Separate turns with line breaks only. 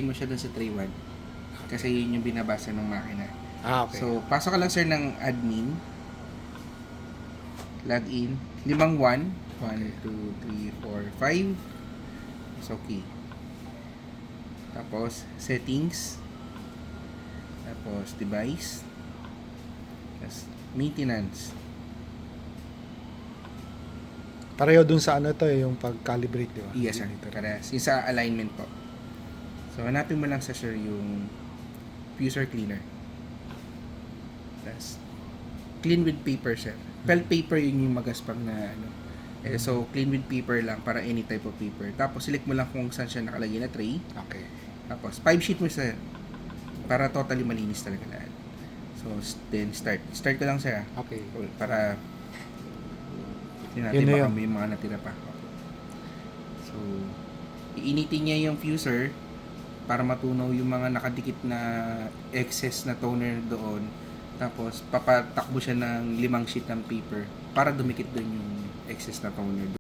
mo siya dun sa tray 1 kasi yun yung binabasa ng makina.
Okay.
So, pasok ka lang sir ng admin. Login. 5 1. 1, 2, 3, 4, 5. It's okay. Tapos, settings. Tapos, device. Tapos, maintenance.
Pareho dun sa ano to yung pag-calibrate, di ba?
Yes sir. Parehas. Yung sa alignment po. So, hanapin mo lang sa sir yung fuser cleaner. Tapos, clean with paper sir. Pel paper yun yung magaspang na ano. So, clean with paper lang para any type of paper. Tapos, select mo lang kung saan siya nakalagay na tray.
Okay.
Tapos, 5 sheet mo sir. Para totally malinis talaga lahat. So, then start. Start ko lang sir.
Okay.
Para tingnan
Yun
natin
na
baka
yun.
may mga natira pa. So, iinitin niya yung fuser para matunaw yung mga nakadikit na excess na toner doon. Tapos, papatakbo siya ng 5 sheet ng paper para dumikit doon yung excess na toner.